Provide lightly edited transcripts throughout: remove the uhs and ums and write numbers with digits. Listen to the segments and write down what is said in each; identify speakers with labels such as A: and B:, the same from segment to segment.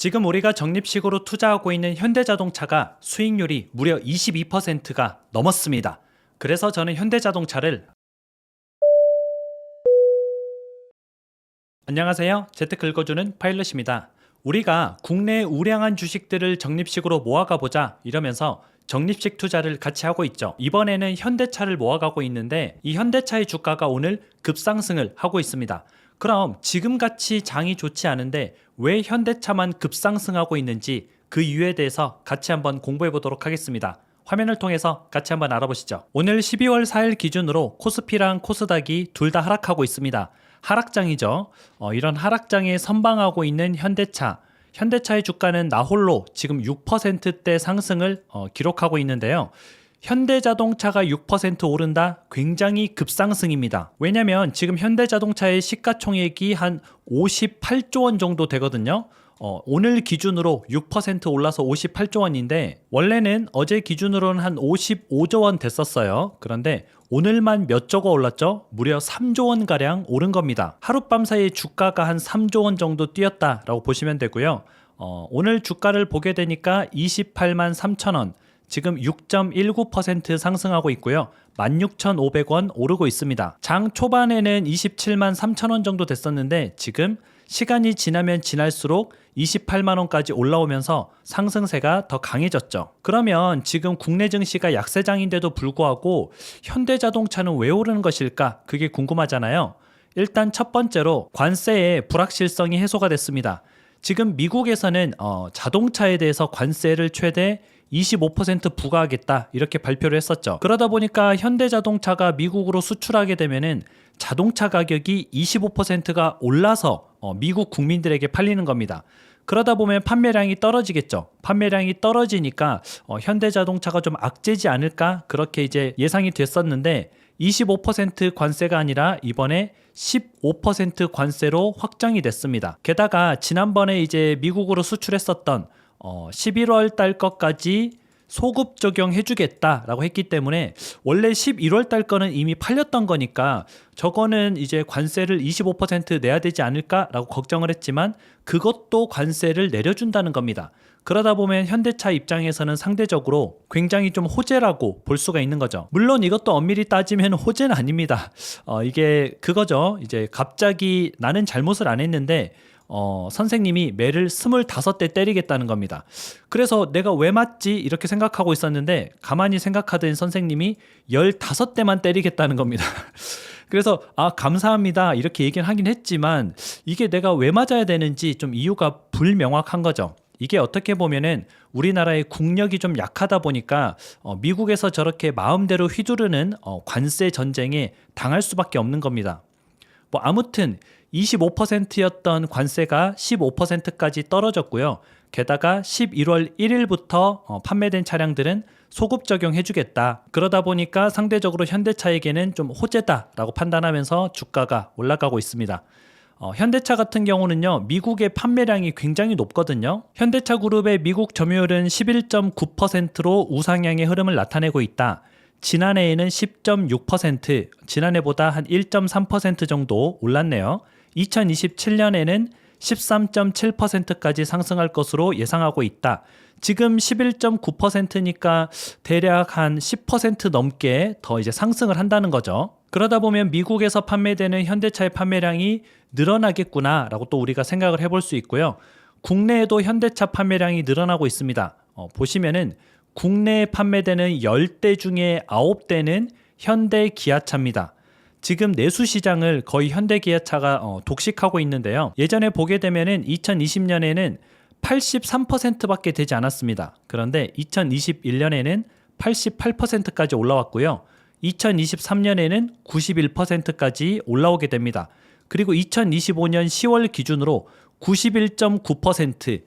A: 지금 우리가 적립식으로 투자하고 있는 현대자동차가 수익률이 무려 22%가 넘었습니다. 그래서 저는 현대자동차를 안녕하세요. 재테크 읽어주는 파일럿입니다. 우리가 국내 우량한 주식들을 적립식으로 모아가 보자 이러면서 적립식 투자를 같이 하고 있죠. 이번에는 현대차를 모아가고 있는데 이 현대차의 주가가 오늘 급상승을 하고 있습니다. 그럼 지금같이 장이 좋지 않은데 왜 현대차만 급상승하고 있는지 그 이유에 대해서 같이 한번 공부해 보도록 하겠습니다. 화면을 통해서 같이 한번 알아보시죠. 오늘 12월 4일 기준으로 코스피랑 코스닥이 둘 다 하락하고 있습니다. 하락장이죠. 이런 하락장에 선방하고 있는 현대차의 주가는 나홀로 지금 6%대 상승을 기록하고 있는데요. 현대자동차가 6% 오른다? 굉장히 급상승입니다. 왜냐면 지금 현대자동차의 시가총액이 한 58조 원 정도 되거든요. 오늘 기준으로 6% 올라서 58조 원인데 원래는 어제 기준으로는 한 55조 원 됐었어요. 그런데 오늘만 몇 조가 올랐죠? 무려 3조 원가량 오른 겁니다. 하룻밤 사이에 주가가 한 3조 원 정도 뛰었다라고 보시면 되고요. 오늘 주가를 보게 되니까 28만 3천 원, 지금 6.19% 상승하고 있고요. 16,500원 오르고 있습니다. 장 초반에는 27만 3천 원 정도 됐었는데 지금 시간이 지나면 지날수록 28만 원까지 올라오면서 상승세가 더 강해졌죠. 그러면 지금 국내 증시가 약세장인데도 불구하고 현대자동차는 왜 오르는 것일까? 그게 궁금하잖아요. 일단 첫 번째로 관세의 불확실성이 해소가 됐습니다. 지금 미국에서는 자동차에 대해서 관세를 최대 25% 부과하겠다 이렇게 발표를 했었죠. 그러다 보니까 현대자동차가 미국으로 수출하게 되면은 자동차 가격이 25%가 올라서 미국 국민들에게 팔리는 겁니다. 그러다 보면 판매량이 떨어지겠죠. 판매량이 떨어지니까 현대자동차가 좀 악재지 않을까 그렇게 이제 예상이 됐었는데 25% 관세가 아니라 이번에 15% 관세로 확정이 됐습니다. 게다가 지난번에 이제 미국으로 수출했었던 11월 달 것까지 소급 적용해주겠다라고 했기 때문에 원래 11월 달 거는 이미 팔렸던 거니까 저거는 이제 관세를 25% 내야 되지 않을까라고 걱정을 했지만 그것도 관세를 내려준다는 겁니다. 그러다 보면 현대차 입장에서는 상대적으로 굉장히 좀 호재라고 볼 수가 있는 거죠. 물론 이것도 엄밀히 따지면 호재는 아닙니다. 이게 그거죠. 이제 갑자기 나는 잘못을 안 했는데 선생님이 매를 25대 때리겠다는 겁니다. 그래서 내가 왜 맞지? 이렇게 생각하고 있었는데 가만히 생각하던 선생님이 15대만 때리겠다는 겁니다. 그래서 감사합니다 이렇게 얘기는 하긴 했지만 이게 내가 왜 맞아야 되는지 좀 이유가 불명확한 거죠. 이게 어떻게 보면은 우리나라의 국력이 좀 약하다 보니까 미국에서 저렇게 마음대로 휘두르는 관세 전쟁에 당할 수밖에 없는 겁니다. 뭐 아무튼 25%였던 관세가 15%까지 떨어졌고요. 게다가 11월 1일부터 판매된 차량들은 소급 적용해주겠다. 그러다 보니까 상대적으로 현대차에게는 좀 호재다라고 판단하면서 주가가 올라가고 있습니다. 현대차 같은 경우는요, 미국의 판매량이 굉장히 높거든요. 현대차 그룹의 미국 점유율은 11.9%로 우상향의 흐름을 나타내고 있다. 지난해에는 10.6%, 지난해보다 한 1.3% 정도 올랐네요. 2027년에는 13.7%까지 상승할 것으로 예상하고 있다. 지금 11.9%니까 대략 한 10% 넘게 더 이제 상승을 한다는 거죠. 그러다 보면 미국에서 판매되는 현대차의 판매량이 늘어나겠구나라고 또 우리가 생각을 해볼 수 있고요. 국내에도 현대차 판매량이 늘어나고 있습니다. 보시면은 국내에 판매되는 10대 중에 9대는 현대 기아차입니다. 지금 내수 시장을 거의 현대 기아차가 독식하고 있는데요. 예전에 보게 되면은 2020년에는 83%밖에 되지 않았습니다. 그런데 2021년에는 88%까지 올라왔고요. 2023년에는 91%까지 올라오게 됩니다. 그리고 2025년 10월 기준으로 91.9%,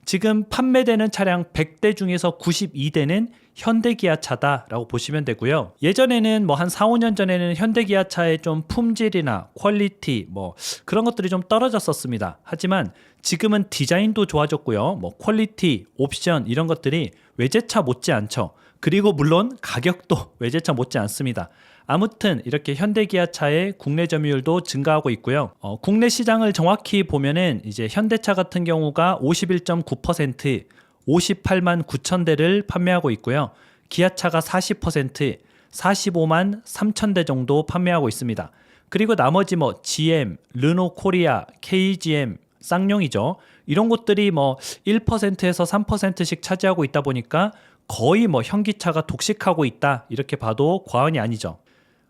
A: 지금 판매되는 차량 100대 중에서 92대는 현대기아차다라고 보시면 되고요. 예전에는 뭐 한 4, 5년 전에는 현대기아차의 좀 품질이나 퀄리티 뭐 그런 것들이 좀 떨어졌었습니다. 하지만 지금은 디자인도 좋아졌고요. 뭐 퀄리티, 옵션 이런 것들이 외제차 못지 않죠. 그리고 물론 가격도 외제차 못지 않습니다. 아무튼 이렇게 현대기아차의 국내 점유율도 증가하고 있고요. 국내 시장을 정확히 보면은 이제 현대차 같은 경우가 51.9%, 58만 9천 대를 판매하고 있고요. 기아차가 40%, 45만 3천 대 정도 판매하고 있습니다. 그리고 나머지 뭐 GM, 르노 코리아, KGM, 쌍용이죠. 이런 곳들이 뭐 1%에서 3%씩 차지하고 있다 보니까 거의 뭐 현기차가 독식하고 있다 이렇게 봐도 과언이 아니죠.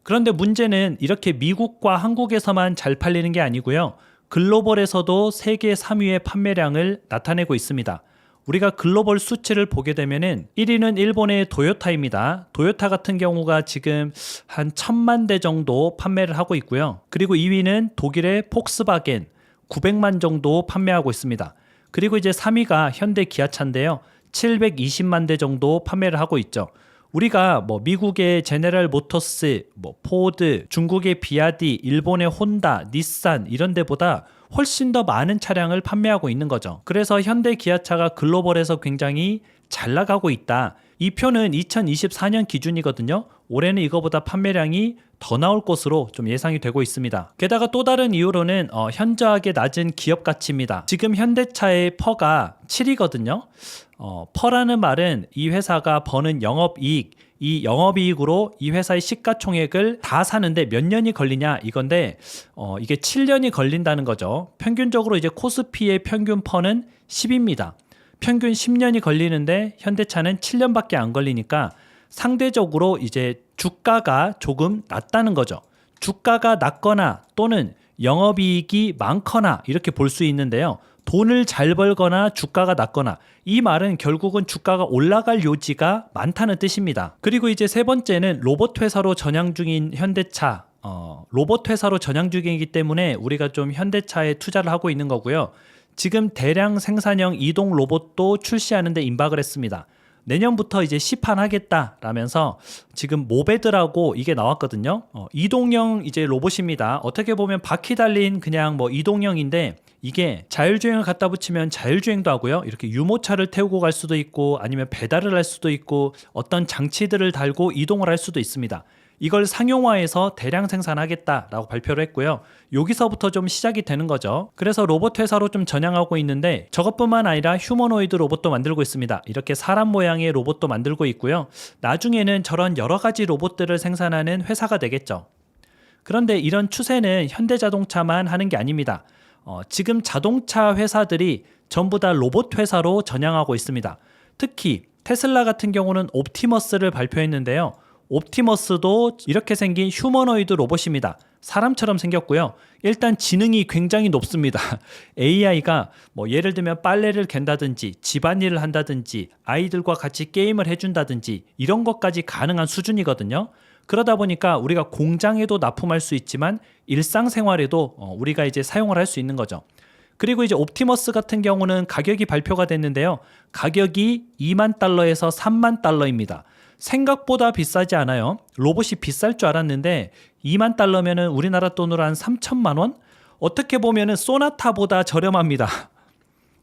A: 그런데 문제는 이렇게 미국과 한국에서만 잘 팔리는 게 아니고요. 글로벌에서도 세계 3위의 판매량을 나타내고 있습니다. 우리가 글로벌 수치를 보게 되면은 1위는 일본의 도요타입니다. 도요타 같은 경우가 지금 한 1,000만 대 정도 판매를 하고 있고요. 그리고 2위는 독일의 폭스바겐 900만 정도 판매하고 있습니다. 그리고 이제 3위가 현대 기아차인데요. 720만 대 정도 판매를 하고 있죠. 우리가 뭐 미국의 제네럴 모터스, 뭐 포드, 중국의 비아디, 일본의 혼다, 닛산 이런 데보다 훨씬 더 많은 차량을 판매하고 있는 거죠. 그래서 현대 기아차가 글로벌에서 굉장히 잘 나가고 있다. 이 표는 2024년 기준이거든요. 올해는 이거보다 판매량이 더 나올 것으로 좀 예상이 되고 있습니다. 게다가 또 다른 이유로는 현저하게 낮은 기업 가치입니다. 지금 현대차의 퍼가 7이거든요. 퍼라는 말은 이 회사가 버는 영업이익, 이 영업이익으로 이 회사의 시가총액을 다 사는데 몇 년이 걸리냐 이건데 이게 7년이 걸린다는 거죠. 평균적으로 이제 코스피의 평균 퍼는 10입니다. 평균 10년이 걸리는데 현대차는 7년밖에 안 걸리니까 상대적으로 이제 주가가 조금 낮다는 거죠. 주가가 낮거나 또는 영업이익이 많거나 이렇게 볼 수 있는데요. 돈을 잘 벌거나 주가가 낮거나 이 말은 결국은 주가가 올라갈 요지가 많다는 뜻입니다. 그리고 이제 세 번째는 로봇 회사로 전향 중인 현대차. 로봇 회사로 전향 중이기 때문에 우리가 좀 현대차에 투자를 하고 있는 거고요. 지금 대량 생산형 이동 로봇도 출시하는데 임박을 했습니다. 내년부터 이제 시판하겠다라면서 지금 모베드라고 이게 나왔거든요. 이동형 이제 로봇입니다. 어떻게 보면 바퀴 달린 그냥 뭐 이동형인데 이게 자율주행을 갖다 붙이면 자율주행도 하고요. 이렇게 유모차를 태우고 갈 수도 있고 아니면 배달을 할 수도 있고 어떤 장치들을 달고 이동을 할 수도 있습니다. 이걸 상용화해서 대량 생산하겠다라고 발표를 했고요. 여기서부터 좀 시작이 되는 거죠. 그래서 로봇 회사로 좀 전향하고 있는데 저것뿐만 아니라 휴머노이드 로봇도 만들고 있습니다. 이렇게 사람 모양의 로봇도 만들고 있고요. 나중에는 저런 여러 가지 로봇들을 생산하는 회사가 되겠죠. 그런데 이런 추세는 현대자동차만 하는 게 아닙니다. 지금 자동차 회사들이 전부 다 로봇 회사로 전향하고 있습니다. 특히 테슬라 같은 경우는 옵티머스를 발표했는데요. 옵티머스도 이렇게 생긴 휴머노이드 로봇입니다. 사람처럼 생겼고요. 일단 지능이 굉장히 높습니다. AI가 뭐 예를 들면 빨래를 갠다든지 집안일을 한다든지 아이들과 같이 게임을 해준다든지 이런 것까지 가능한 수준이거든요. 그러다 보니까 우리가 공장에도 납품할 수 있지만 일상생활에도 우리가 이제 사용을 할 수 있는 거죠. 그리고 이제 옵티머스 같은 경우는 가격이 발표가 됐는데요. 가격이 2만 달러에서 3만 달러입니다. 생각보다 비싸지 않아요. 로봇이 비쌀 줄 알았는데 2만 달러면은 우리나라 돈으로 한 3천만 원? 어떻게 보면은 소나타보다 저렴합니다.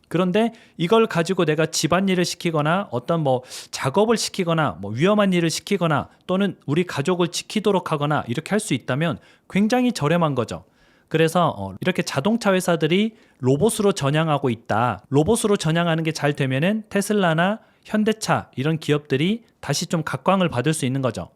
A: 그런데 이걸 가지고 내가 집안일을 시키거나 어떤 뭐 작업을 시키거나 뭐 위험한 일을 시키거나 또는 우리 가족을 지키도록 하거나 이렇게 할 수 있다면 굉장히 저렴한 거죠. 그래서 이렇게 자동차 회사들이 로봇으로 전향하고 있다. 로봇으로 전향하는 게 잘 되면은 테슬라나 현대차 이런 기업들이 다시 좀 각광을 받을 수 있는 거죠.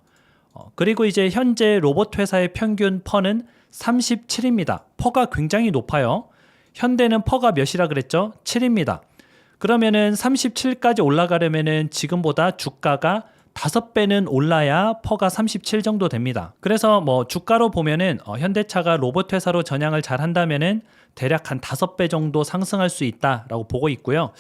A: 그리고 이제 현재 로봇 회사의 평균 퍼는 37입니다. 퍼가 굉장히 높아요. 현대는 퍼가 몇이라 그랬죠? 7입니다. 그러면은 37까지 올라가려면은 지금보다 주가가 5배는 올라야 퍼가 37 정도 됩니다. 그래서 뭐 주가로 보면은 현대차가 로봇 회사로 전향을 잘 한다면은 대략 한 5배 정도 상승할 수 있다라고 보고 있고요.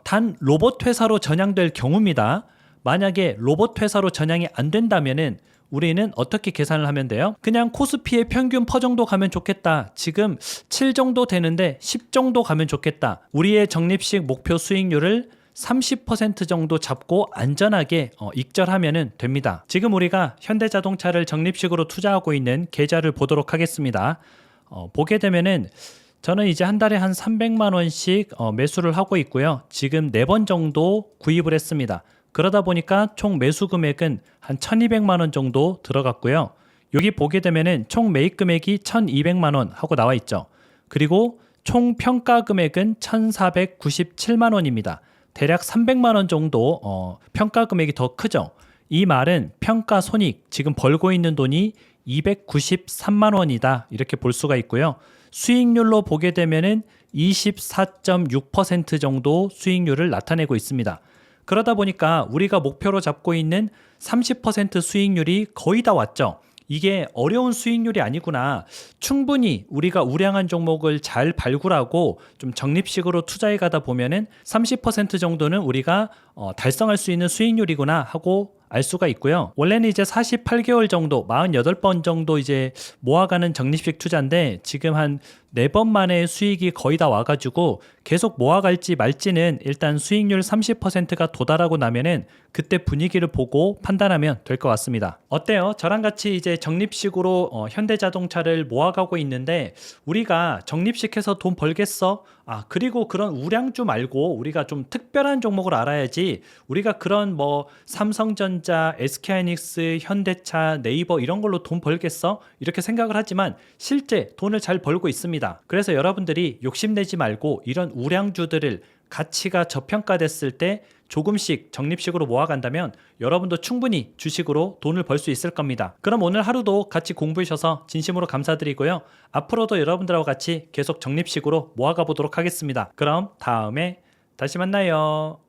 A: 단 로봇 회사로 전향될 경우입니다. 만약에 로봇 회사로 전향이 안 된다면은 우리는 어떻게 계산을 하면 돼요? 그냥 코스피의 평균 퍼 정도 가면 좋겠다. 지금 7 정도 되는데 10 정도 가면 좋겠다. 우리의 적립식 목표 수익률을 30% 정도 잡고 안전하게 익절하면 됩니다. 지금 우리가 현대자동차를 적립식으로 투자하고 있는 계좌를 보도록 하겠습니다. 보게 되면은 저는 이제 한 달에 한 300만 원씩 매수를 하고 있고요. 지금 4번 정도 구입을 했습니다. 그러다 보니까 총 매수 금액은 한 1200만 원 정도 들어갔고요. 여기 보게 되면은 총 매입 금액이 1,200만 원 하고 나와 있죠. 그리고 총 평가 금액은 1,497만 원입니다. 대략 300만 원 정도 평가 금액이 더 크죠. 이 말은 평가 손익, 지금 벌고 있는 돈이 293만 원이다. 이렇게 볼 수가 있고요. 수익률로 보게 되면은 24.6% 정도 수익률을 나타내고 있습니다. 그러다 보니까 우리가 목표로 잡고 있는 30% 수익률이 거의 다 왔죠. 이게 어려운 수익률이 아니구나. 충분히 우리가 우량한 종목을 잘 발굴하고 좀 적립식으로 투자해 가다 보면은 30% 정도는 우리가 달성할 수 있는 수익률이구나 하고 알 수가 있고요. 원래는 이제 48개월 정도, 48번 정도 이제 모아가는 적립식 투자인데 지금 한 4번 만에 수익이 거의 다 와가지고 계속 모아갈지 말지는 일단 수익률 30%가 도달하고 나면은 그때 분위기를 보고 판단하면 될 것 같습니다. 어때요? 저랑 같이 이제 적립식으로 현대자동차를 모아가고 있는데 우리가 적립식해서 돈 벌겠어? 그리고 그런 우량주 말고 우리가 좀 특별한 종목을 알아야지 우리가 그런 뭐 삼성전자, SK하이닉스, 현대차, 네이버 이런 걸로 돈 벌겠어? 이렇게 생각을 하지만 실제 돈을 잘 벌고 있습니다. 그래서 여러분들이 욕심내지 말고 이런 우량주들을 가치가 저평가됐을 때 조금씩 적립식으로 모아간다면 여러분도 충분히 주식으로 돈을 벌 수 있을 겁니다. 그럼 오늘 하루도 같이 공부해 주셔서 진심으로 감사드리고요. 앞으로도 여러분들하고 같이 계속 적립식으로 모아가 보도록 하겠습니다. 그럼 다음에 다시 만나요.